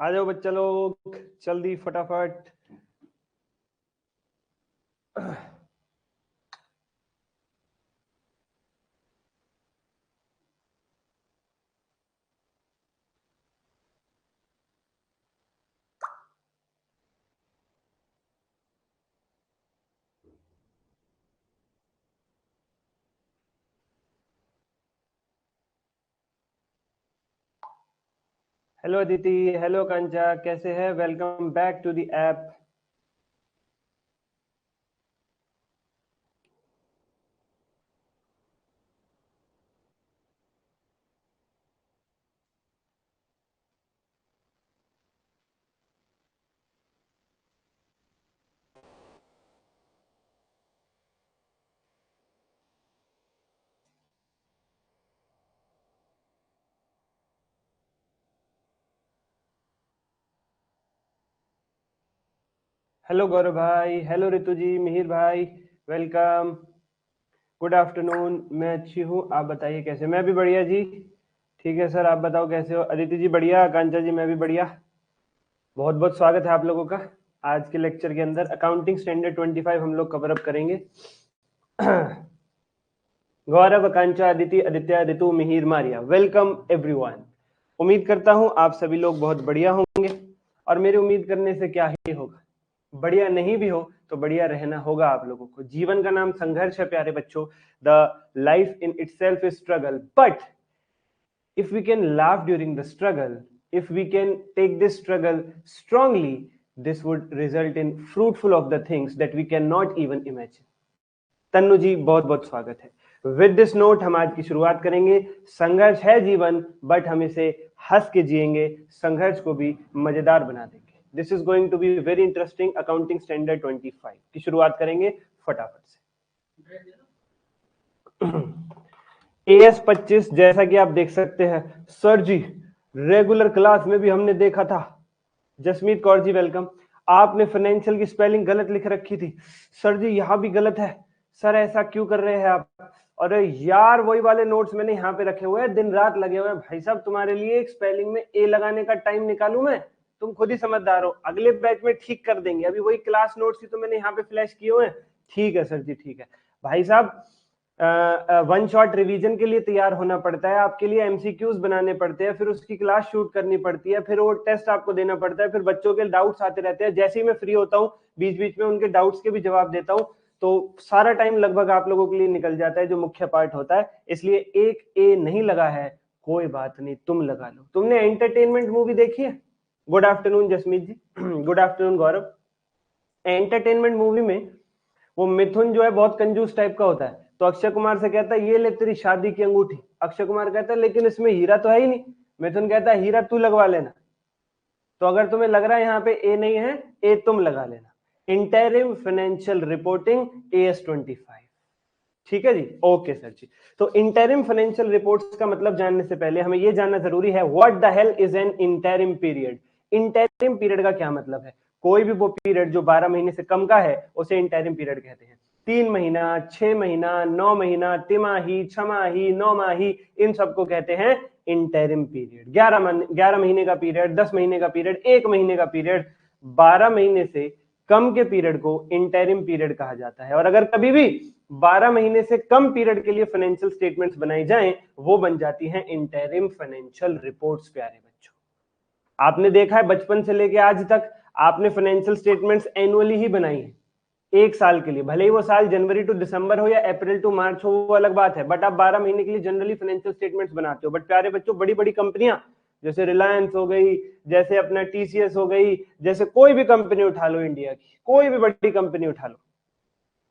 आ जाओ बच्चा लोग, जल्दी फटाफट। हेलो अदिति, हेलो कांचा, कैसे है? Welcome back to the app. Hello Gaurav भाई, हेलो ऋतु जी, मिहिर भाई, वेलकम। Good afternoon. मैं अच्छी हूँ, आप बताइए कैसे? मैं भी बढ़िया जी। ठीक है सर, आप बताओ कैसे हो? अदिति जी बढ़िया, कांचा जी मैं भी बढ़िया। बहुत बहुत स्वागत है आप लोगों का। आज के लेक्चर के अंदर अकाउंटिंग स्टैंडर्ड 25 हम लोग कवर अप करेंगे। गौरव, आकांक्षा, अदिति, आदित्य, ऋतु, मिहिर, मारिया, वेलकम एवरीवन। उम्मीद करता हूं आप सभी लोग बहुत बढ़िया होंगे। और मेरे उम्मीद करने से क्या ही होगा, बढ़िया नहीं भी हो तो बढ़िया रहना होगा आप लोगों को। जीवन का नाम संघर्ष है प्यारे बच्चों। The life in itself is struggle, but if we can laugh during the struggle, if we can take this struggle strongly, this would result in fruitful of the things that we cannot even imagine. Tannu जी बहुत बहुत स्वागत है। With this note हम आज की शुरुआत करेंगे। संघर्ष है जीवन, बट हम इसे हंस के जिएंगे, संघर्ष को भी मजेदार बना देंगे। This is going to be very interesting. Accounting standard 25 की शुरुआत करेंगे फटाफट से। AS 25 जैसा कि आप देख सकते हैं सर जी, रेगुलर क्लास में भी हमने देखा था। जसमीत कौर जी वेलकम। आपने फाइनेंशियल की स्पेलिंग गलत लिख रखी थी सर जी, यहां भी गलत है। सर ऐसा क्यों कर रहे हैं आप? अरे यार, वही वाले नोट्स मैंने यहाँ पे रखे हुए हैं, दिन रात लगे हुए हैं भाई साहब तुम्हारे लिए। एक स्पेलिंग में ए लगाने का टाइम निकालूं मैं? तुम खुद ही समझदार हो, अगले बैच में ठीक कर देंगे। अभी वही क्लास नोट्स ही तो मैंने यहाँ पे फ्लैश किए हुए हैं। ठीक है सर जी, ठीक है भाई साहब। वन शॉट रिवीजन के लिए तैयार होना पड़ता है, आपके लिए एमसीक्यूज बनाने पड़ते हैं, फिर उसकी क्लास शूट करनी पड़ती है, फिर वो टेस्ट आपको देना पड़ता है, फिर बच्चों के डाउट्स आते रहते हैं। जैसे ही मैं फ्री होता हूँ बीच बीच में उनके डाउट्स के भी जवाब देता हूँ, तो सारा टाइम लगभग आप लोगों के लिए निकल जाता है जो मुख्य पार्ट होता है। इसलिए एक ए नहीं लगा है, कोई बात नहीं, तुम लगा लो। तुमने एंटरटेनमेंट मूवी देखी है? गुड आफ्टरनून जसमीत जी। गुड आफ्टरनून गौरव। एंटरटेनमेंट मूवी में वो मिथुन जो है बहुत कंजूस टाइप का होता है, तो अक्षय कुमार से कहता है ये ले तेरी शादी की अंगूठी। अक्षय कुमार कहता है लेकिन इसमें हीरा तो है ही नहीं। मिथुन कहता है हीरा तू लगवा लेना। तो अगर तुम्हें लग रहा है यहाँ पे ए नहीं है, ए तुम लगा लेना। Interim financial reporting AS 25। ठीक है जी, ओके सर जी। तो इंटरिम फाइनेंशियल रिपोर्ट्स का मतलब जानने से पहले हमें यह जानना जरूरी है, what the hell is an interim period. Interim period का क्या मतलब है? कोई भी वो पीरियड जो 12 महीने से कम का है उसे इंटरिम पीरियड कहते हैं। 3 महीना, 6 महीना, 9 महीना, तिमाही, छमाही, 9 माही, इन सबको कहते हैं इंटरिम पीरियड। 11 महीने का पीरियड, 10 महीने का पीरियड, 1 महीने का पीरियड, 12 महीने से कम के पीरियड को इंटरिम पीरियड कहा जाता है। और अगर कभी भी 12 महीने से कम पीरियड के लिए फाइनेंशियल स्टेटमेंट्स बनाई जाएं, वो बन जाती हैं इंटरिम फाइनेंशियल रिपोर्ट्स। प्यारे बच्चों, आपने देखा है बचपन से लेके आज तक आपने फाइनेंशियल स्टेटमेंट्स एनुअली ही बनाई है, एक साल के लिए। भले ही वो साल जनवरी टू दिसंबर हो या अप्रैल टू मार्च हो, वो अलग बात है, बट आप 12 महीने के लिए जनरली फाइनेंशियल स्टेटमेंट्स बनाते हो। बट प्यारे बच्चों, बड़ी बड़ी कंपनियां जैसे रिलायंस हो गई, जैसे अपना TCS हो गई, जैसे कोई भी कंपनी उठा लो इंडिया की, कोई भी बड़ी कंपनी उठा लो,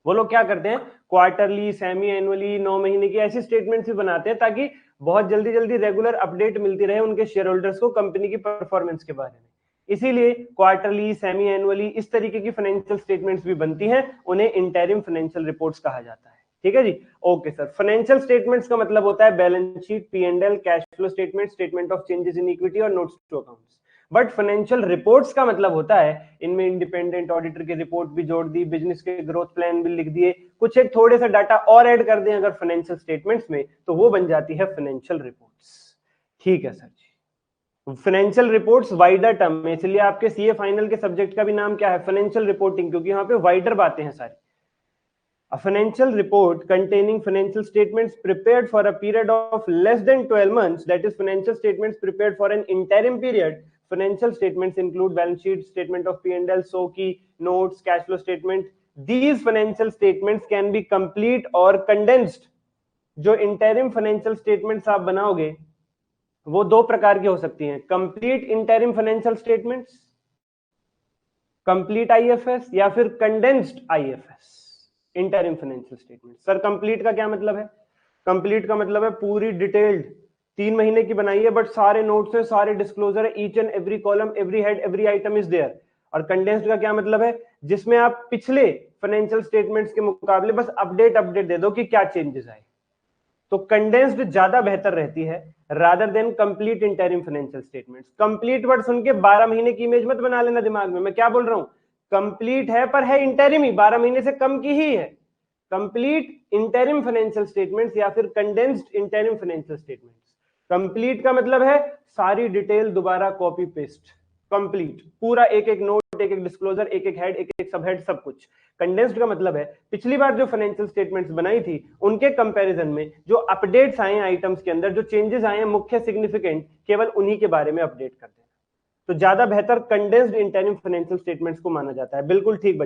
वो लोग क्या करते हैं, क्वार्टरली, सेमी एनुअली, 9 महीने की ऐसी स्टेटमेंट्स भी बनाते हैं ताकि बहुत जल्दी जल्दी रेगुलर अपडेट मिलती रहे उनके शेयर होल्डर्स को कंपनी की परफॉर्मेंस के बारे में। इसीलिए क्वार्टरली, सेमी एनुअली, इस तरीके की फाइनेंशियल स्टेटमेंट्स भी बनती हैं, उन्हें इंटरिम फाइनेंशियल रिपोर्ट्स कहा जाता है। ठीक है जी, ओके सर। फाइनेंशियल स्टेटमेंट्स का मतलब होता है balance sheet, P&L, cash flow statement, statement of changes in equity और notes to accounts. But financial reports का मतलब होता है इनमें इंडिपेंडेंट ऑडिटर की रिपोर्ट भी जोड़ दी, बिजनेस के ग्रोथ प्लान भी लिख दिए, कुछ एक थोड़े से डाटा और ऐड कर दें अगर फाइनेंशियल स्टेटमेंट्स में, तो वो बन जाती है फाइनेंशियल रिपोर्ट्स। ठीक है सर जी, फाइनेंशियल रिपोर्ट्स वाइडर टर्म में, इसलिए आपके सीए फाइनल के सब्जेक्ट का भी नाम क्या है, फाइनेंशियल रिपोर्टिंग, क्योंकि यहाँ पे वाइडर बातें हैं सारी। A financial report containing financial statements prepared for a period of less than 12 months, that is financial statements prepared for an interim period. Financial statements include balance sheet, statement of P&L, SOKI, notes, cash flow statement. These financial statements can be complete or condensed. जो interim financial statements आप बनाओगे वो दो प्रकार की हो सकती हैं, complete interim financial statements, complete IFS, या फिर condensed IFS, interim financial statement. Sir complete का क्या मतलब है? कंप्लीट का मतलब है पूरी डिटेल्ड 3 महीने की बनाई है, बट सारे नोट्स है, सारे डिस्क्लोजर है, each and every column, every head, every item is there. और कंडेंस्ड का क्या मतलब है? जिसमें आप पिछले फाइनेंशियल स्टेटमेंट्स के मुकाबले बस अपडेट दे दो कि क्या चेंजेस आए। तो कंडेंस्ड ज्यादा बेहतर रहती है rather than complete interim financial statements. Complete word सुन के 12 महीने की इमेज मत बना लेना दिमाग में, मैं क्या बोल रहा हूं, कंप्लीट है पर है इंटरिम ही, 12 महीने से कम की ही है। कंप्लीट इंटरिम फाइनेंशियल स्टेटमेंट्स या फिर condensed interim financial statements. Complete का मतलब है सारी डिटेल दोबारा कॉपी पेस्ट, कंप्लीट पूरा, एक एक नोट, एक एक डिस्क्लोजर, एक एक हेड, एक एक सब हेड, सब कुछ। कंडेंस्ड का मतलब है पिछली बार जो फाइनेंशियल स्टेटमेंट्स बनाई थी उनके कंपैरिजन में जो अपडेट्स आए हैं आइटम्स के अंदर, जो चेंजेस आए हैं मुख्य सिग्निफिकेंट, केवल उन्हीं के बारे में अपडेट कर देना। तो ज्यादा बेहतर कंडेंस्ड इंटरिम फाइनेंशियल स्टेटमेंट्स को माना जाता है। बिल्कुल ठीक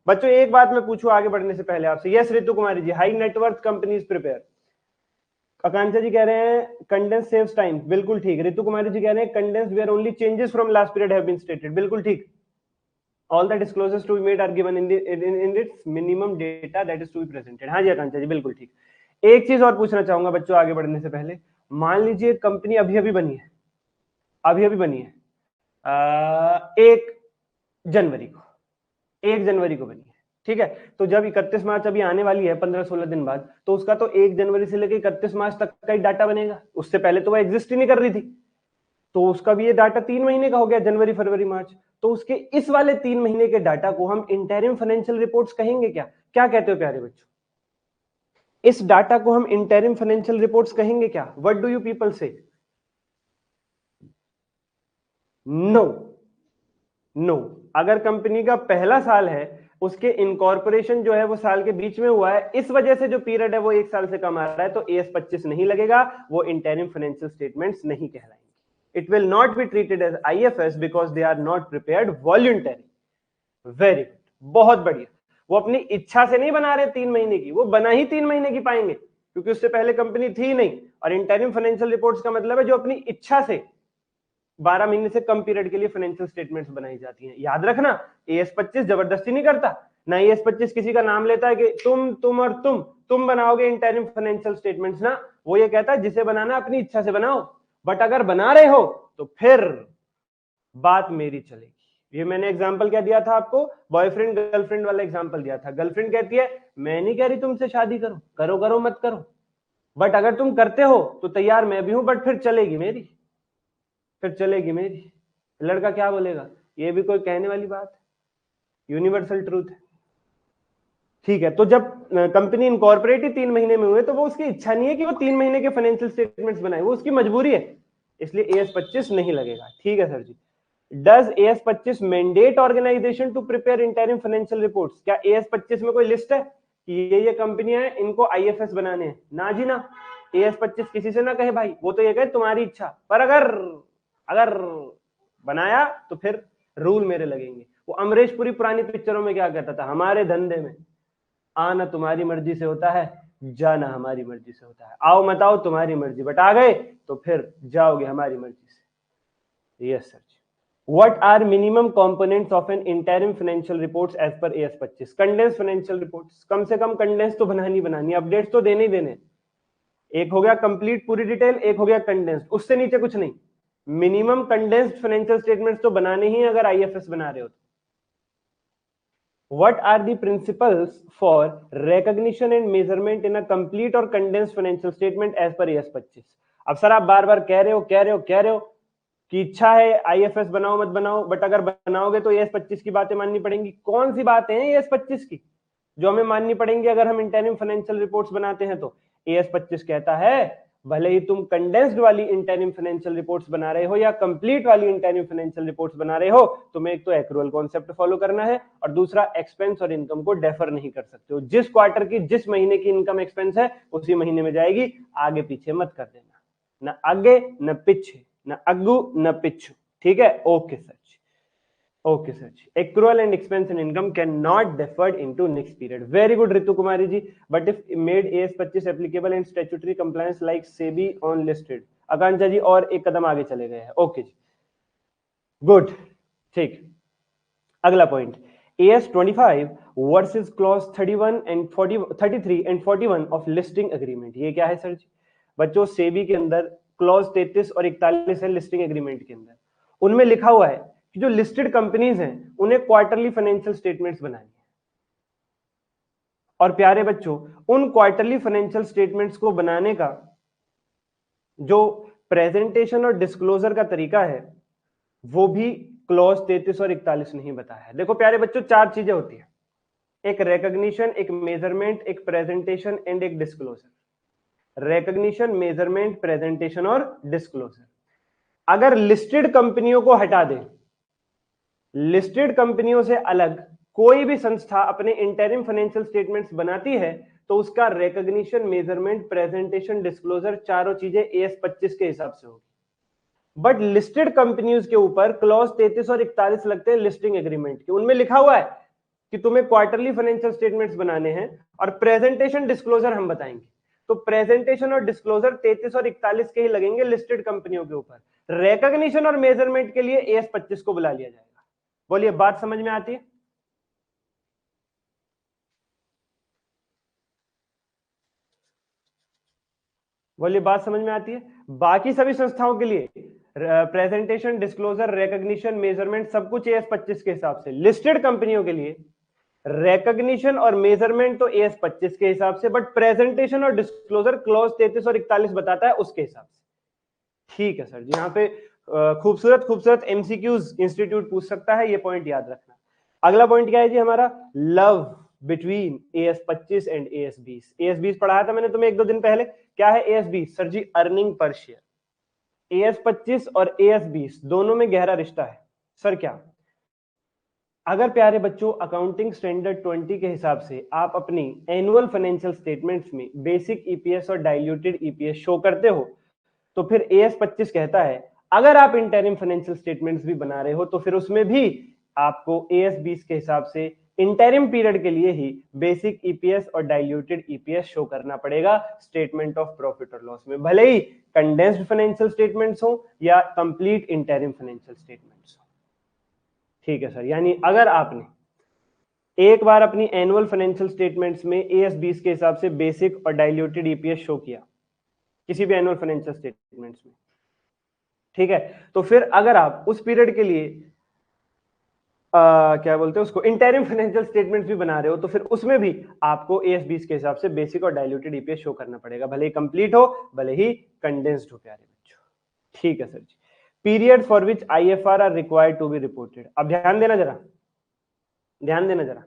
बच्चों एक बात मैं पूछूं आगे बढ़ने से पहले आपसे। यस रितु कुमारी जी, हाई नेटवर्थ कंपनीज प्रिपेयर। आकांक्षा जी कह रहे हैं कंडेंस सेव्स टाइम, बिल्कुल ठीक। रितु कुमारी जी कह रहे हैं condense where only changes from last period have been stated, बिल्कुल ठीक। All the disclosures to be made are given in its minimum data that is to be presented। हाँ जी आकांक्षा जी बिल्कुल ठीक। एक चीज और पूछना चाहूंगा बच्चों आगे बढ़ने से पहले, मान लीजिए कंपनी अभी अभी बनी है, 1 जनवरी को बनी है, ठीक है। तो जब 31 मार्च अभी आने वाली है 15-16 दिन बाद, तो उसका तो 1 जनवरी से लेकर 31 मार्च तक का ही डाटा बनेगा, उससे पहले तो वह एग्जिस्ट ही नहीं कर रही थी। तो उसका भी ये डाटा 3 महीने का हो गया, जनवरी फरवरी मार्च। तो उसके इस वाले 3 महीने के डाटा को हम इंटरिम फाइनेंशियल रिपोर्ट्स कहेंगे क्या? क्या कहते हो प्यारे बच्चों, इस डाटा को हम इंटरिम फाइनेंशियल रिपोर्ट्स कहेंगे क्या? What do you people say? No, no. अगर कंपनी का पहला साल है, उसके इनकॉर्पोरेशन जो है वो साल के बीच में हुआ है, इस वजह से जो पीरियड है वो 1 साल से कम आ रहा है, तो AS 25 नहीं लगेगा, वो इंटरिम फाइनेंशियल स्टेटमेंट्स नहीं कहलाएंगे। It will not be treated as IFS because they are not prepared voluntarily। Very good, बहुत बढ़िया। वो अपनी इच्छा से नहीं बना रहे 3 महीने की, वो बना ही 3 महीने की पाएंगे क्योंकि उससे पहले कंपनी थी नहीं। और इंटरिम फाइनेंशियल रिपोर्ट्स का मतलब है जो अपनी इच्छा से 12 महीने से कम पीरियड के लिए फाइनेंशियल स्टेटमेंट्स बनाई जाती हैं। याद रखना, AS 25 जबरदस्ती नहीं करता ना, AS 25 किसी का नाम लेता है कि तुम और तुम बनाओगे इंटरिम फाइनेंशियल स्टेटमेंट्स ना। वो ये कहता है जिसे बनाना अपनी इच्छा से बनाओ, बट अगर बना रहे हो तो फिर बात मेरी चलेगी। ये मैंने एग्जांपल क्या दिया था आपको, बॉयफ्रेंड गर्लफ्रेंड वाला एग्जांपल दिया था। गर्लफ्रेंड कहती है मैं नहीं कह रही तुमसे शादी करो, करो मत करो, बट अगर तुम करते हो तो तैयार मैं भी हूं, बट फिर चलेगी मेरी। लड़का क्या बोलेगा? ये भी कोई कहने वाली बात है? यूनिवर्सल ट्रूथ है, ठीक है। तो जब कंपनी इनकॉर्पोरेट ही 3 महीने में हुए, तो वो उसकी इच्छा नहीं है कि वो 3 महीने के फाइनेंशियल स्टेटमेंट्स बनाए, वो उसकी मजबूरी है, इसलिए AS 25 नहीं लगेगा। ठीक है sir ji. Does AS 25 mandate organisation to prepare interim financial reports? क्या AS 25 में कोई लिस्ट है कि ये कंपनियां हैं इनको IFS बनाने हैं? ना जी ना, AS 25 किसी से ना कहे भाई, वो तो ये कहे तुम्हारी इच्छा, पर अगर बनाया तो फिर रूल मेरे लगेंगे। वो अमरीश पुरी पुरानी पिक्चरों में क्या कहता था, हमारे धंधे में आना तुम्हारी मर्जी से होता है, जाना हमारी मर्जी से होता है। आओ मत आओ तुम्हारी मर्जी, बट आ गए तो फिर जाओगे हमारी मर्जी से। Yes sir ji. What are minimum components of an interim financial reports as per AS 25? Condensed financial reports, कम से कम कंडेंस तो बनानी, अपडेट्स तो देने ही देने। एक हो गया कंप्लीट पूरी डिटेल, एक हो गया कंडेंस्ड, उससे नीचे कुछ नहीं। मिनिमम कंडेंस्ड फाइनेंशियल स्टेटमेंट्स तो बनाने ही अगर IFS बना रहे हो तो। What are the principles for recognition and measurement in a complete or condensed financial statement as per AS 25? अब सर आप बार बार कह रहे हो कि इच्छा है IFS बनाओ मत बनाओ, बट अगर बनाओगे तो AS 25 की बातें माननी पड़ेंगी। कौन सी बातें हैं AS 25 की जो हमें माननी पड़ेंगी अगर हम इंटरिम फाइनेंशियल रिपोर्ट्स बनाते हैं? तो AS 25 कहता है भले ही तुम कंडेंस्ड वाली इंटरिम फाइनेंशियल रिपोर्ट्स बना रहे हो या कंप्लीट वाली इंटरिम फाइनेंशियल रिपोर्ट्स बना रहे हो, तुम्हें एक तो एक्रूअल कॉन्सेप्ट फॉलो करना है और दूसरा एक्सपेंस और इनकम को डेफर नहीं कर सकते हो। जिस क्वार्टर की जिस महीने की इनकम एक्सपेंस है उसी महीने में जाएगी, आगे पीछे मत कर देना, न आगे न पीछे, न अग्गू न पिछू। ठीक है, okay sir. Okay, sir. Accrual and expense and income cannot deferred into next period. Very good, Ritu Kumari ji. But if made AS25 applicable and statutory compliance like SEBI on listed. आकांक्षा जी और एक कदम आगे चले गए हैं। Okay जी, good, ठीक। अगला point, AS25 versus clause 31 and 33 and 41 of listing agreement. ये क्या है सर जी? बच्चों, सेबी के अंदर क्लॉज 33 और 41 है लिस्टिंग एग्रीमेंट के अंदर। उनमें लिखा हुआ है कि जो लिस्टेड कंपनीज हैं उन्हें क्वार्टरली फाइनेंशियल स्टेटमेंट्स बनानी है। और प्यारे बच्चों, उन क्वार्टरली फाइनेंशियल स्टेटमेंट्स को बनाने का जो प्रेजेंटेशन और डिस्क्लोजर का तरीका है वो भी क्लॉज 33 और 41 नहीं बताया है। देखो प्यारे बच्चों, चार चीजें होती है, एक रिकॉग्निशन, एक मेजरमेंट, एक प्रेजेंटेशन एंड एक डिस्क्लोजर। रिकॉग्निशन, मेजरमेंट, प्रेजेंटेशन और डिस्क्लोजर। अगर लिस्टेड कंपनियों को हटा दें, लिस्टेड कंपनियों से अलग कोई भी संस्था अपने इंटरिम फाइनेंशियल स्टेटमेंट्स बनाती है तो उसका रिकॉग्निशन, मेजरमेंट, प्रेजेंटेशन, डिस्क्लोजर चारों चीजें AS25 के हिसाब से होगी। बट लिस्टेड कंपनीज के ऊपर क्लॉज 33 और 41 लगते हैं लिस्टिंग एग्रीमेंट के। उनमें लिखा हुआ है कि तुम्हें क्वार्टरली फाइनेंशियल स्टेटमेंट्स बनाने हैं और प्रेजेंटेशन, डिस्क्लोजर हम बताएंगे। तो प्रेजेंटेशन और डिस्क्लोजर 33 और 41 के ही लगेंगे लिस्टेड कंपनियों के ऊपर। रिकॉग्निशन और मेजरमेंट के लिए AS25 को बुला लिया जाएगा। बोलिए, बात समझ में आती है? बोलिए, बात समझ में आती है? बाकी सभी संस्थाओं के लिए प्रेजेंटेशन, डिस्क्लोजर, रिकॉग्निशन, मेजरमेंट सब कुछ AS25 के हिसाब से। लिस्टेड कंपनियों के लिए रिकॉग्निशन और मेजरमेंट तो AS25 के हिसाब से, बट प्रेजेंटेशन और डिस्क्लोजर क्लॉज 33 और 41 बताता है उसके हिसाब से। ठीक है सर जी, यहाँ पे खूबसूरत खूबसूरत MCQs इंस्टीट्यूट पूछ सकता है, ये पॉइंट याद रखना। अगला पॉइंट क्या है जी हमारा? Love between AS25 and AS20। AS20 पढ़ाया था मैंने तुम्हें एक दो दिन पहले। क्या है AS20? सर जी, अर्निंग पर शेयर। AS25 और AS20 दोनों में गहरा रिश्ता है। सर क्या? अगर प्यारे बच्चों अकाउंटिंग स्टैंडर्ड 20 के हिसाब से आप अपनी एनुअल फाइनेंशियल स्टेटमेंट्स में बेसिक EPS और डाइल्यूटेड EPS शो करते हो तो फिर AS25 कहता है अगर आप इंटरिम फाइनेंशियल स्टेटमेंट्स भी बना रहे हो तो फिर उसमें भी आपको AS20 के हिसाब से इंटरिम पीरियड के लिए ही बेसिक EPS और डाइल्यूटेड EPS शो करना पड़ेगा स्टेटमेंट ऑफ प्रॉफिट और लॉस में, भले ही कंडेंस्ड फाइनेंशियल स्टेटमेंट्स हो या कंप्लीट इंटरिम फाइनेंशियल स्टेटमेंट्स हो। ठीक है सर, यानी अगर आपने एक बार अपनी एनुअल फाइनेंशियल स्टेटमेंट्स में AS20 के हिसाब से बेसिक और डाइल्यूटेड EPS शो किया किसी भी एनुअल फाइनेंशियल स्टेटमेंट्स में, ठीक है, तो फिर अगर आप उस पीरियड के लिए क्या बोलते हैं उसको, इंटरिम फाइनेंशियल स्टेटमेंट्स भी बना रहे हो तो फिर उसमें भी आपको AS20 के हिसाब से बेसिक और डाइल्यूटेड EPS शो करना पड़ेगा, भले ही कंप्लीट हो भले ही कंडेंस्ड हो प्यारे बच्चों। ठीक है sir ji. Period for which IFR are required to be reported. अब ध्यान देना जरा, ध्यान देना जरा।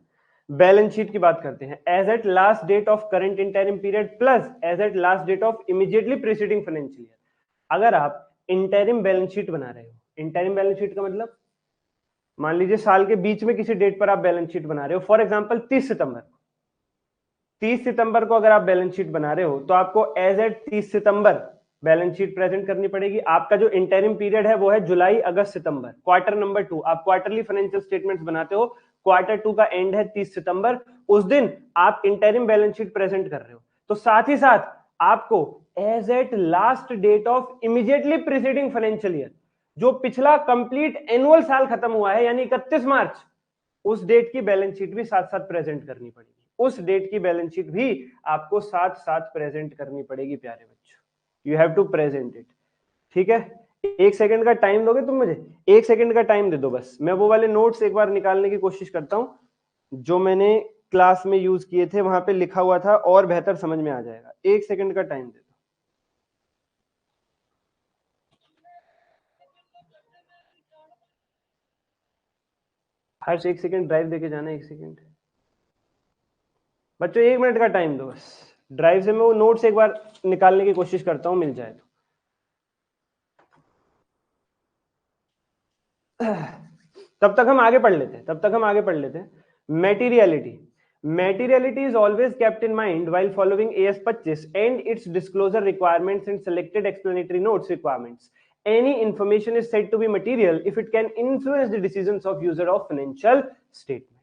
बैलेंस शीट की बात करते हैं। As at last date of current interim period plus as at last date of immediately preceding financial year. अगर आप इंटरिम बैलेंस शीट बना रहे हो, इंटरिम बैलेंस शीट का मतलब मान लीजिए साल के बीच में किसी डेट पर आप बैलेंस शीट बना रहे हो, फॉर एग्जांपल 30 सितंबर, 30 सितंबर को अगर आप बैलेंस शीट बना रहे हो तो आपको एज एट 30 सितंबर बैलेंस शीट प्रेजेंट करनी पड़ेगी। आपका जो इंटरिम पीरियड है वो है जुलाई, अगस्त, सितंबर, क्वार्टर नंबर 2। आप क्वार्टरली फाइनेंशियल स्टेटमेंट्स बनाते हो, क्वार्टर 2 का एंड है 30 सितंबर, उस दिन आप इंटरिम बैलेंस शीट प्रेजेंट कर रहे हो, तो साथ ही साथ आपको as at last date of immediately preceding financial year, जो पिछला कंप्लीट एनुअल साल खत्म हुआ है यानी 31 मार्च, उस डेट की बैलेंस शीट भी साथ साथ प्रेजेंट करनी पड़ेगी। उस डेट की बैलेंस शीट भी आपको साथ साथ प्रेजेंट करनी पड़ेगी प्यारे बच्चों, you have to present it. ठीक है, एक सेकंड का टाइम दोगे तुम मुझे? एक सेकंड का टाइम दे दो बस, मैं वो वाले नोट्स एक बार निकालने की कोशिश करता हूं जो मैंने क्लास में यूज किए थे, वहां पे लिखा हुआ था और बेहतर समझ में आ जाएगा। एक सेकंड का टाइम दे दो। हर्ष एक सेकंड ड्राइव देके जाना, एक सेकंड बच्चों, 1 मिनट का टाइम दो बस, ड्राइव से मैं वो नोट्स एक बार निकालने की कोशिश करता हूं, मिल जाए तो। तब तक हम आगे पढ़ लेते हैं। Materiality is always kept in mind while following AS25 and its disclosure requirements and selected explanatory notes requirements. Any information is said to be material if it can influence the decisions of user of financial statement.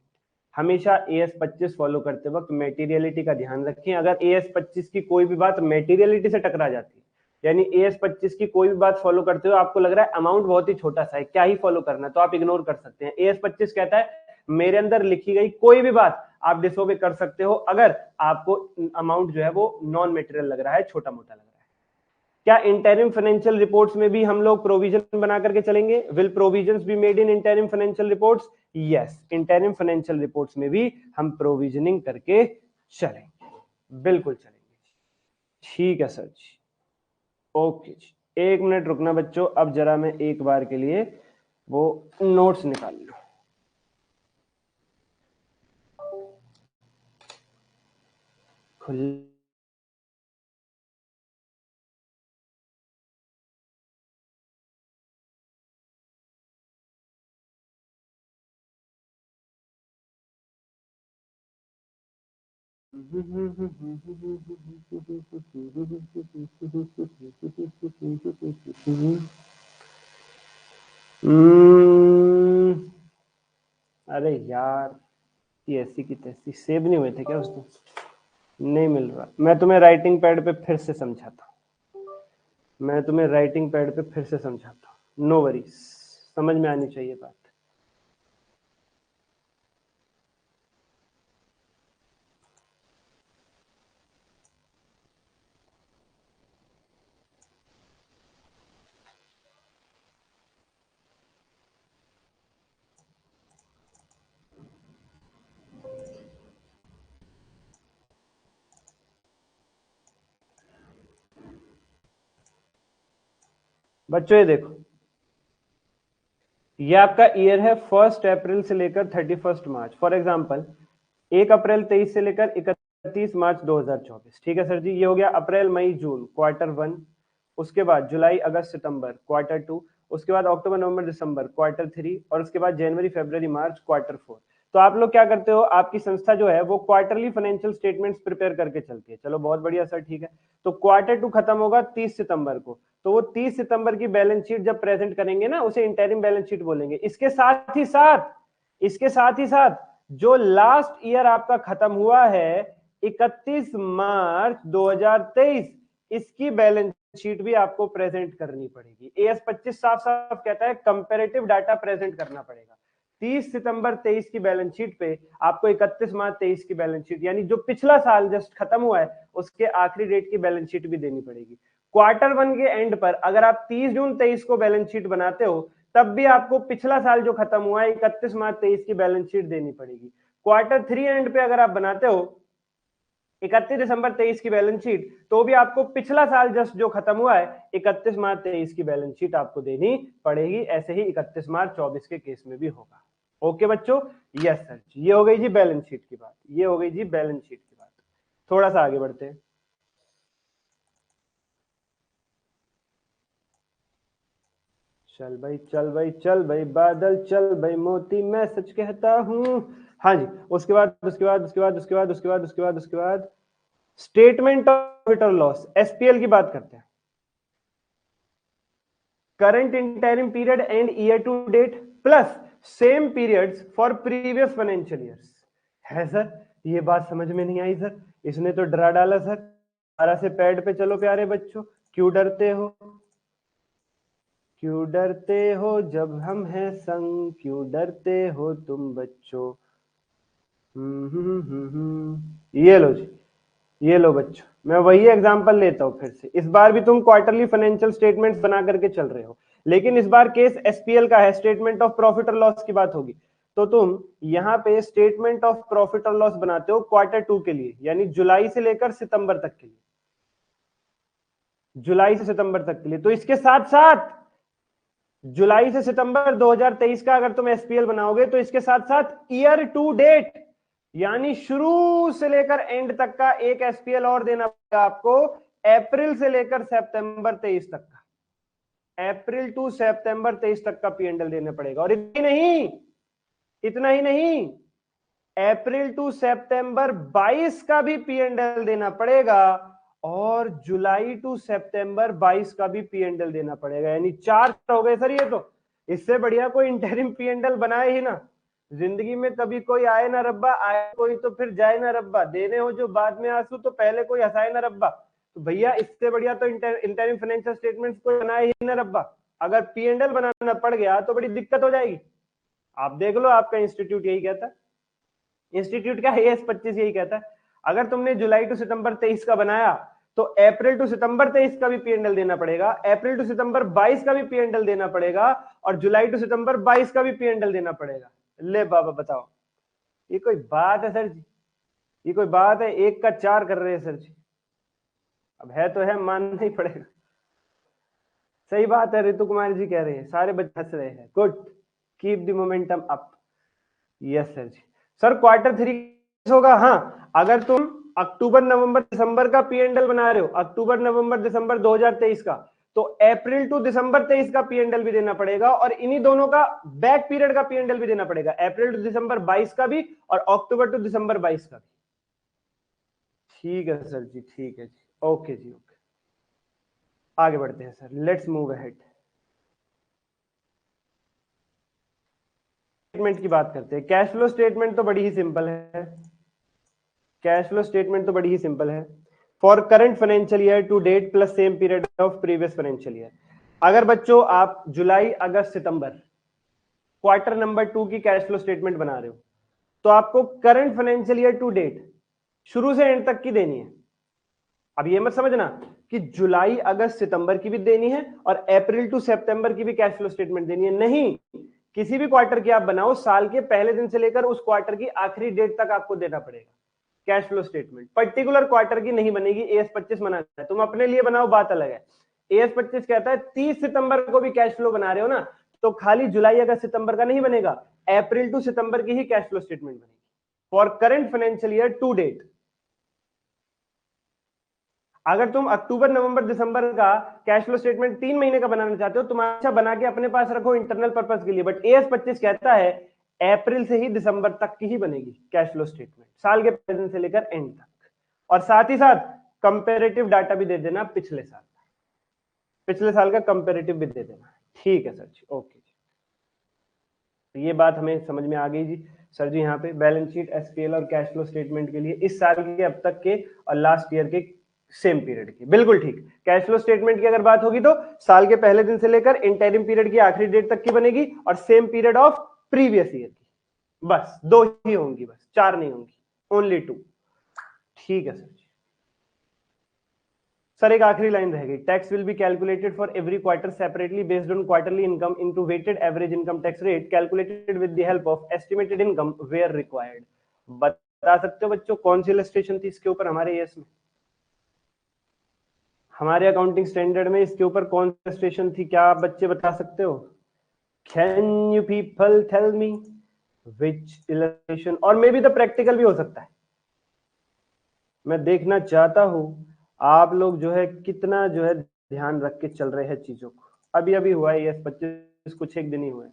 हमेशा AS25 follow करते वक्त materiality का ध्यान रखें। अगर AS25 की कोई भी बात मेटीरियलिटी से टकरा जाती है, यानी AS25 की कोई भी बात फॉलो करते हो, आपको लग रहा है अमाउंट बहुत ही छोटा सा है, क्या ही फॉलो करना है, तो आप इग्नोर कर सकते हैं। AS25 कहता है मेरे अंदर लिखी गई कोई भी बात आप डिसओबे कर सकते हो अगर आपको अमाउंट जो है वो नॉन मेटेरियल लग रहा है, छोटा मोटा लग रहा है। क्या इंटरिम फाइनेंशियल रिपोर्ट्स में भी हम लोग प्रोविजन बना करके चलेंगे? Will provisions be made in interim financial reports? Yes, interim financial reports में भी हम प्रोविजनिंग करके चलेंगे, बिल्कुल चलेंगे। ठीक है सर जी, ओके जी। 1 मिनट रुकना बच्चों, अब जरा मैं एक बार के लिए वो नोट्स निकाल लूं। खुल अरे यार, ये ऐसी की तैसी सेव नहीं हुए थे क्या उस दिन? नहीं मिल रहा। मैं तुम्हें राइटिंग पैड पे फिर से समझाता हूँ, नो वरीज, समझ में आनी चाहिए बात। बच्चों ये देखो, ये आपका ईयर है 1 अप्रैल से लेकर 31 मार्च। फॉर एग्जांपल 1 अप्रैल 23 से लेकर 31 मार्च 2024। ठीक है सर जी, ये हो गया अप्रैल मई जून Q1, उसके बाद जुलाई अगस्त सितंबर Q2, उसके बाद अक्टूबर नवंबर दिसंबर Q3, और उसके बाद जनवरी फरवरी मार्च Q4। तो आप लोग क्या करते हो, आपकी संस्था जो है वो क्वार्टरली फाइनेंशियल स्टेटमेंट्स प्रिपेयर करके चलती है। चलो बहुत बढ़िया सर, ठीक है। तो Q2 खत्म होगा 30 सितंबर को, तो वो 30 सितंबर की बैलेंस शीट जब प्रेजेंट करेंगे ना, उसे इंटरिम बैलेंस शीट बोलेंगे। इसके साथ ही साथ जो लास्ट ईयर आपका खत्म हुआ है 31 मार्च 2023, इसकी बैलेंस शीट भी आपको प्रेजेंट करनी पड़ेगी। AS25 साफ साफ कहता है कंपैरेटिव डाटा प्रेजेंट करना पड़ेगा। 30 सितंबर 23 की बैलेंस शीट पे आपको 31 मार्च 23 की बैलेंस शीट, यानी जो पिछला साल जस्ट खत्म हुआ है उसके आखिरी डेट की बैलेंस शीट भी देनी पड़ेगी। Q1 के एंड पर अगर आप 30 जून 23 को बैलेंस शीट बनाते हो, तब भी आपको पिछला साल जो खत्म हुआ है 31 मार्च 23 की बैलेंस शीट देनी पड़ेगी। Q3 एंड पे अगर आप बनाते हो 31 दिसंबर 23 की बैलेंस शीट, तो भी आपको पिछला साल जस्ट जो खत्म हुआ है 31 मार्च 23 की बैलेंस शीट आपको देनी पड़ेगी। ऐसे ही 31 मार्च 24 के केस में भी होगा। ओके बच्चों, यस सर, ये हो गई जी बैलेंस शीट की बात, ये हो गई जी बैलेंस शीट की बात। थोड़ा सा आगे बढ़ते हैं। चल भाई चल भाई चल भाई बादल चल भाई मोती, मैं सच कहता हूं। हाँ जी, उसके बाद स्टेटमेंट ऑफ प्रॉफिट और लॉस, SPL की बात करते हैं। Current interim period end year to date plus same periods for previous financial years. है सर, ये बात समझ में नहीं आई सर, इसने तो डरा डाला सर। दोबारा से पैड पे चलो प्यारे बच्चों, क्यों डरते हो, क्यों डरते हो जब हम हैं संग, क्यों डरते हो तुम बच्चों। ये लो जी, ये लो बच्चों, मैं वही एग्जांपल लेता हूं फिर से। इस बार भी तुम क्वार्टरली फाइनेंशियल स्टेटमेंट्स बना करके चल रहे हो, लेकिन इस बार केस SPL का है, स्टेटमेंट ऑफ प्रॉफिट और लॉस की बात होगी। तो तुम यहां पे स्टेटमेंट ऑफ प्रॉफिट और लॉस बनाते हो Q2 के लिए, यानी जुलाई से लेकर सितंबर तक के लिए, जुलाई से सितंबर तक के लिए। तो इसके साथ साथ जुलाई से सितंबर 2023 का अगर तुम SPL बनाओगे, तो इसके साथ साथ ईयर टू डेट, यानी शुरू से लेकर एंड तक का एक एसपीएल और देना पड़ेगा आपको, अप्रैल से लेकर सितंबर 23 तक का, अप्रैल टू सितंबर 23 तक का पीएनएल देना पड़ेगा। और इतना ही नहीं, अप्रैल टू सितंबर 22 का भी पीएनएल देना पड़ेगा, और जुलाई टू सितंबर 22 का भी पीएनएल देना पड़ेगा। यानी 4 हो गए सर ये तो। इससे बढ़िया कोई इंटरिम पीएनएल बनाए ही ना। जिंदगी में कभी कोई आए ना रब्बा, आए कोई तो फिर जाए ना रब्बा, देने हो जो बाद में आंसू तो पहले कोई हंसाए ना रब्बा। तो भैया इससे बढ़िया तो इंटरिम फाइनेंशियल स्टेटमेंट्स कोई बनाए ही ना रब्बा। अगर पीएनएल बनाना पड़ गया तो बड़ी दिक्कत हो जाएगी। आप देख लो, आपका इंस्टीट्यूट यही कहता है। इंस्टीट्यूट क्या है, AS25 यही कहता है, अगर तुमने जुलाई टू सितंबर 23 का बनाया तो अप्रैल टू सितंबर 23 का भी पीएनएल देना पड़ेगा, अप्रैल टू सितंबर 22 का भी पीएनएल देना पड़ेगा, और जुलाई टू सितंबर 22 का भी पीएनएल देना पड़ेगा। ले बाबा बताओ, ये कोई बात है सर जी? ये कोई बात है? एक का 4 कर रहे हैं सर जी। अब है तो है, मानना ही पड़ेगा। सही बात है, ऋतु कुमार जी कह रहे हैं, सारे बच्चे हंस रहे हैं। Good, keep the momentum up. Yes sir ji. Sir quarter 3 होगा। हाँ, अगर तुम अक्टूबर नवंबर दिसंबर का पीएनएल बना रहे हो, अक्टूबर नवंबर दिसंबर 2023 का, तो अप्रैल टू दिसंबर 23 का पीएनएल भी देना पड़ेगा, और इन्हीं दोनों का बैक पीरियड का पीएनएल भी देना पड़ेगा, अप्रैल टू दिसंबर 22 का भी और अक्टूबर टू दिसंबर 22 का भी। ठीक है सर जी, ठीक है जी, ओके जी, ओके। आगे बढ़ते हैं sir, let's move ahead. Statement की बात करते हैं। कैश फ्लो स्टेटमेंट तो बड़ी ही सिंपल है। कैश फ्लो स्टेटमेंट तो बड़ी ही सिंपल है। For current financial year to date plus same period of previous financial year. अगर बच्चों आप जुलाई अगस्त सितंबर क्वार्टर नंबर 2 की कैश फ्लो स्टेटमेंट बना रहे हो, तो आपको current financial year to date शुरू से एंड तक की देनी है। अब ये मत समझना कि जुलाई अगस्त सितंबर की भी देनी है और अप्रैल टू सितंबर की भी कैश फ्लो स्टेटमेंट देनी है। नहीं, किसी भी क्वार्टर की आप बनाओ, साल के पहले दिन से लेकर उस क्वार्टर की आखिरी डेट तक आपको देना पड़ेगा cash flow statement. Particular quarter की नहीं बनेगी। AS25 बनाना है, तुम अपने लिए बनाओ, बात अलग है। AS25 कहता है 30 सितंबर को भी कैश फ्लो बना रहे हो ना, तो खाली जुलाई अगस्त सितंबर का नहीं बनेगा, अप्रैल टू सितंबर की ही कैश फ्लो स्टेटमेंट बनेगी for current financial year to date. अगर तुम अक्टूबर नवंबर दिसंबर का कैश फ्लो स्टेटमेंट 3 महीने का बनाना चाहते हो, तुम अच्छा बना के अपने पास रखो इंटरनल पर्पस के लिए, बट AS25 कहता है अप्रैल से ही दिसंबर तक की ही बनेगी कैश फ्लो स्टेटमेंट, साल के पहले दिन से लेकर एंड तक। और साथ ही साथ कंपेरेटिव डाटा भी दे देना, पिछले साल का कंपेरेटिव भी दे देना। ठीक है सर जी, ओके जी। तो ये बात हमें समझ में आ गई जी। सर जी यहाँ पे बैलेंस शीट, SPL और कैश फ्लो स्टेटमेंट के लिए इस साल के अब तक के और लास्ट ईयर के सेम पीरियड की, बिल्कुल ठीक। कैश फ्लो स्टेटमेंट की अगर बात होगी तो साल के पहले दिन से लेकर इंटरिम पीरियड की आखिरी डेट तक की बनेगी, और same period of previous year की। बस 2 ही होंगी, बस 4 नहीं होंगी, ओनली 2। ठीक है सर जी। सर एक आखिरी लाइन रह गई, tax will be calculated for every quarter separately based on quarterly income into weighted average income tax rate calculated with the help of estimated income were required. बता सकते हो बच्चों कौन सी इलस्ट्रेशन थी इसके ऊपर हमारे एएस में, हमारे अकाउंटिंग स्टैंडर्ड में इसके ऊपर कौन सी इलस्ट्रेशन थी? क्या आप बच्चे बता सकते हो? Can you people tell me which illustration? और मे बी द प्रैक्टिकल भी हो सकता है। मैं देखना चाहता हूं आप लोग जो है कितना जो है ध्यान रख के चल रहे हैं चीजों को। अभी अभी हुआ है AS25, कुछ एक दिन ही हुए।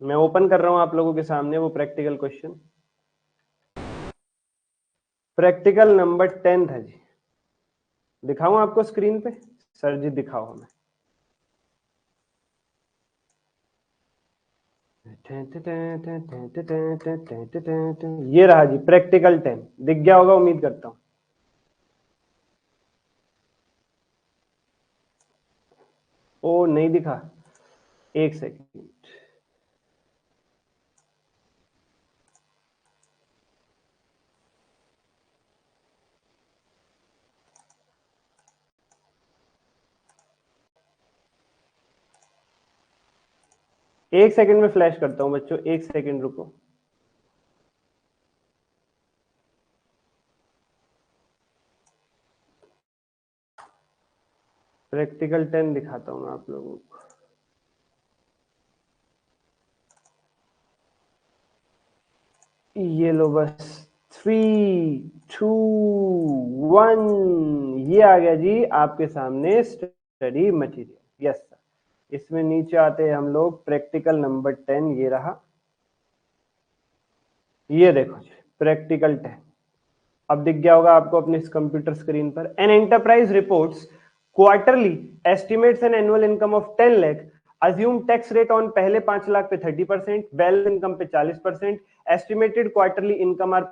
मैं ओपन कर रहा हूं आप लोगों के सामने वो प्रैक्टिकल क्वेश्चन, प्रैक्टिकल नंबर 10 है जी। दिखाऊं आपको स्क्रीन पे? सर जी दिखाओ हमें। ये रहा जी प्रैक्टिकल 10, दिख गया होगा उम्मीद करता हूं। ओ नहीं दिखा, एक सेकेंड। एक सेकंड में फ्लैश करता हूं बच्चों, एक सेकंड रुको। प्रैक्टिकल 10 दिखाता हूँ मैं आप लोगों को। ये लो बस 3, 2, 1 ये आ गया जी आपके सामने स्टडी मटेरियल। यस सर, इसमें नीचे आते हैं हम लोग प्रैक्टिकल नंबर 10, ये रहा, ये देखो जी प्रैक्टिकल 10। अब दिख गया होगा आपको अपने इस कंप्यूटर स्क्रीन पर। An enterprise reports quarterly estimates an annual income of 10 lakh, assume tax rate on पहले 5 लाख पे 30%, बैलेंस इनकम पे 40%, estimated quarterly income are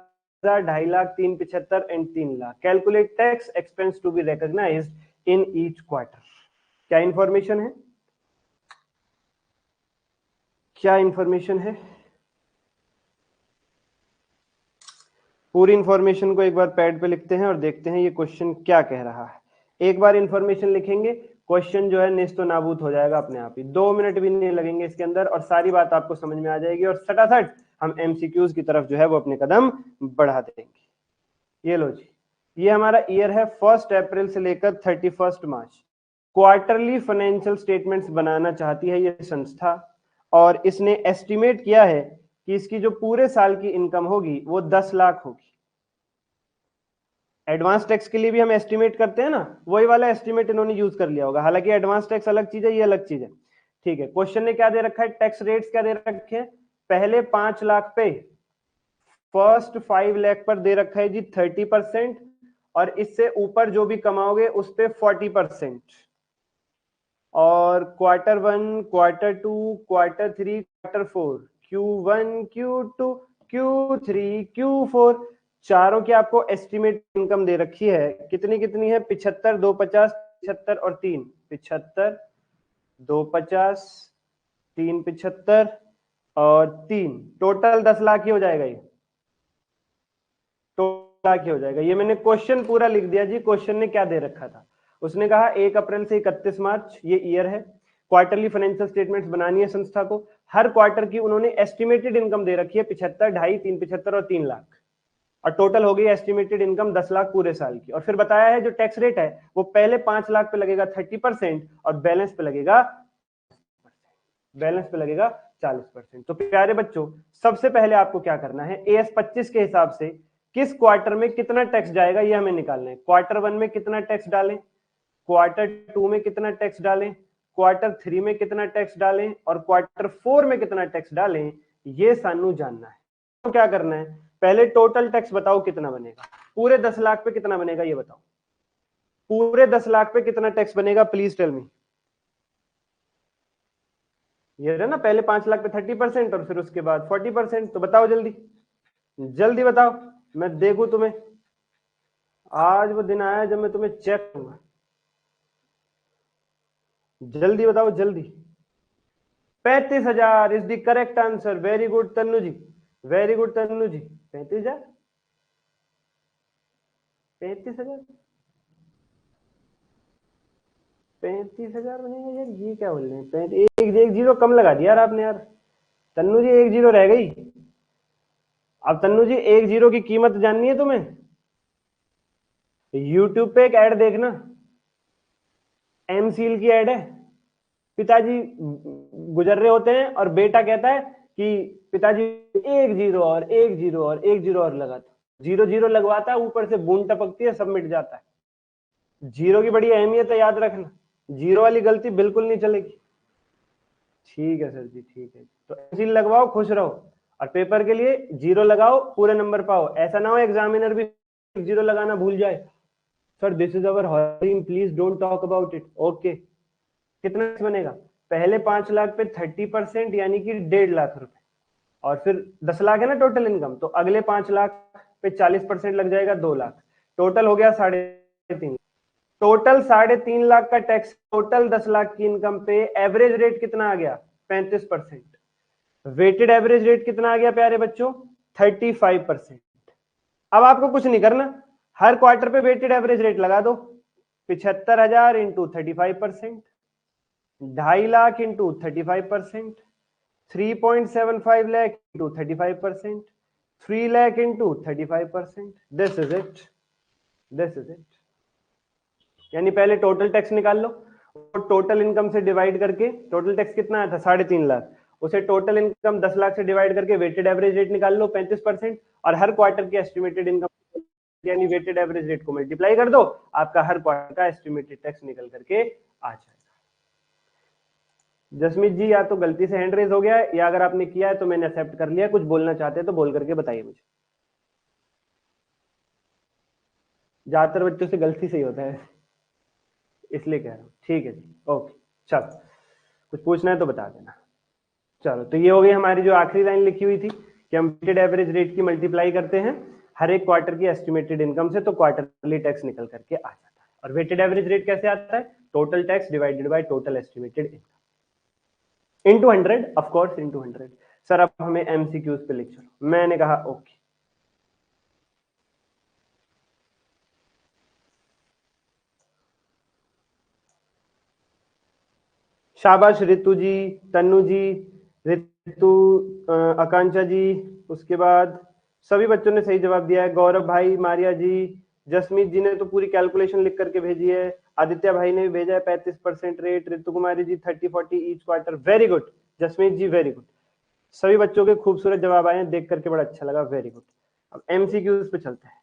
2.5 lakh, 375 and 3 lakh. Calculate tax expense to be recognised in each quarter. क्या information है, क्या information है? पूरी information को एक बार पैड पे लिखते हैं और देखते हैं ये क्वेश्चन क्या कह रहा है। एक बार इंफॉर्मेशन लिखेंगे, क्वेश्चन जो है नेस्तो नाबूद हो जाएगा अपने आप ही। 2 मिनट भी नहीं लगेंगे इसके अंदर और सारी बात आपको समझ में आ जाएगी और सटासट हम एमसीक्यूज की तरफ जो है वो अपने कदम बढ़ा देंगे। ये लो जी, ये हमारा ईयर है 1 अप्रैल से लेकर 31 मार्च। क्वार्टरली फाइनेंशियल स्टेटमेंट्स बनाना चाहती है ये संस्था और इसने एस्टिमेट किया है कि इसकी जो पूरे साल की इनकम होगी वो 10 लाख होगी। एडवांस टैक्स के लिए भी हम एस्टिमेट करते हैं ना, वही वाला एस्टिमेट इन्होंने यूज कर लिया होगा। हालांकि एडवांस टैक्स अलग चीज है, ये अलग चीज है। ठीक है, क्वेश्चन ने क्या दे रखा है, टैक्स रेट्स क्या दे रखे हैं। पहले 5 लाख पे फर्स्ट 5 लाख पर दे रखा है जी 30% और इससे ऊपर जो भी कमाओगे उस पे 40%। और quarter 1, quarter 2, quarter 3, quarter 4, Q1, Q2, Q3, Q4 चारों की आपको एस्टिमेट इनकम दे रखी है। कितनी कितनी है, 75, 250, 75 और 3, 75, 250, 375 और 3, टोटल 10 लाख ही हो जाएगा। ये टोटल लाख ही हो जाएगा। ये मैंने क्वेश्चन पूरा लिख दिया जी। क्वेश्चन ने क्या दे रखा था, उसने कहा 1 अप्रैल से 31 मार्च ये ईयर है, क्वार्टरली फाइनेंशियल स्टेटमेंट्स बनानी है संस्था को। हर क्वार्टर की उन्होंने एस्टिमेटेड इनकम दे रखी है 75, 2.5, 375 और 3 लाख और टोटल हो गई एस्टिमेटेड इनकम 10 लाख पूरे साल की। और फिर बताया है जो टैक्स रेट है वो पहले 5 लाख पे लगेगा 30% और बैलेंस पे लगेगा 40%। तो प्यारे बच्चों, सबसे पहले आपको क्या करना है, AS 25 के हिसाब से किस क्वार्टर में कितना टैक्स जाएगा ये हमें निकालना है। क्वार्टर 1 में कितना टैक्स डालें, क्वार्टर 2 में कितना टैक्स डालें, क्वार्टर 3 में कितना टैक्स डालें और क्वार्टर 4 में कितना टैक्स डालें, ये सानू जानना है। तो क्या करना है, पहले टोटल टैक्स बताओ कितना बनेगा, पूरे 10 लाख पे कितना बनेगा ये बताओ। पूरे 10 लाख पे कितना टैक्स बनेगा, प्लीज टेल मी। ये रहा ना, पहले 5 लाख पे 30% और फिर उसके बाद 40%। तो बताओ जल्दी, जल्दी बताओ, मैं देखूं तुम्हें। आज वो दिन आया जब मैं तुम्हें चेक करूंगा। जल्दी बताओ जल्दी। 35,000 is the correct answer. Very good Tannu ji, very good Tannu ji. 35,000, 35,000, 35,000 बनेगा यार, ये क्या बोल रहे हैं। एक जीरो कम लगा दिया यार आपने यार। तन्नू जी एक जीरो रह गई। अब तन्नू जी एक जीरो की कीमत जाननी है तुम्हें। यूट्यूब पे एक ऐड देखना, एमसील की ऐड है। पिताजी गुजर रहे होते हैं और बेटा कहता है कि पिताजी एक जीरो और एक जीरो और एक जीरो और लगाता, जीरो जीरो लगवाता है, ऊपर से बूंद टपकती है, सब मिट जाता है। जीरो की बड़ी अहमियत है, याद रखना। जीरो वाली गलती बिल्कुल नहीं चलेगी। ठीक है सर जी, ठीक है। तो एमसील लगवाओ, खुश रहो और पेपर के लिए जीरो लगाओ, पूरे नंबर पाओ। ऐसा ना हो एग्जामिनर भी जीरो लगाना भूल जाए। Sir this is our hobby, please don't talk about it. Okay, कितना बनेगा, पहले 5 लाख पे 30% यानी कि 1.5 लाख रुपए और फिर 10 लाख है ना टोटल इनकम, तो अगले 5 लाख पे 40% लग जाएगा 2 लाख। टोटल हो गया 3.5। टोटल 3.5 लाख का टैक्स टोटल 10 लाख की इनकम पे। एवरेज रेट कितना आ गया, 35%। वेटेड एवरेज रेट कितना आ गया प्यारे बच्चों, 35%। अब आपको कुछ नहीं करना, हर क्वार्टर पे वेटेड एवरेज रेट लगा दो। 75,000 into 35%, 2.5 lakh into 35%, 3.75 lakh into 35%, 3 lakh into 35%. This is it. This is it. यानी पहले टोटल टैक्स निकाल लो, टोटल इनकम से डिवाइड करके, टोटल टैक्स कितना आया था 3.5 लाख, उसे टोटल इनकम 10 लाख से डिवाइड करके वेटेड एवरेज रेट निकाल लो 35%, और हर क्वार्टर की एस्टिमेटेड इनकम यानी वेटेड एवरेज रेट को मल्टीप्लाई कर दो, आपका हर क्वार्टर का एस्टिमेटेड टैक्स निकल करके आ जाएगा। जसमीत जी या तो गलती से हैंड रेज हो गया है, या अगर आपने किया है तो मैंने एक्सेप्ट कर लिया, कुछ बोलना चाहते हैं तो बोल करके बताइए मुझे। ज्यादातर बच्चों से गलती से ही होता है, इसलिए कह रहा हूँ। ठीक है जी, ओके, चलो कुछ पूछना है तो बता देना। चलो, तो ये हो गई हमारी जो आखिरी लाइन लिखी हुई थी कि हम वेटेड एवरेज रेट की मल्टीप्लाई करते हैं हर एक क्वार्टर की एस्टिमेटेड इनकम से, तो क्वार्टरली टैक्स निकल करके आ जाता है। और वेटेड एवरेज रेट कैसे आता है? Total tax divided by total estimated income into 100, of course into 100। Sir अब हमें एमसीक्यूज पे लिख चलो, मैंने कहा ओके। शाबाश रितु जी, तन्नू जी, रितु, आकांक्षा जी, उसके बाद सभी बच्चों ने सही जवाब दिया है। गौरव भाई, मारिया जी, जसमीत जी ने तो पूरी कैलकुलेशन लिख करके भेजी है, आदित्य भाई ने भी भेजा है 35% rate, Ritu Kumari ji 30-40 each quarter, very good Jasmeet ji, very good. सभी बच्चों के खूबसूरत जवाब आए हैं, देख करके बड़ा अच्छा लगा, वेरी गुड। अब एमसीक्यूज पे चलते हैं।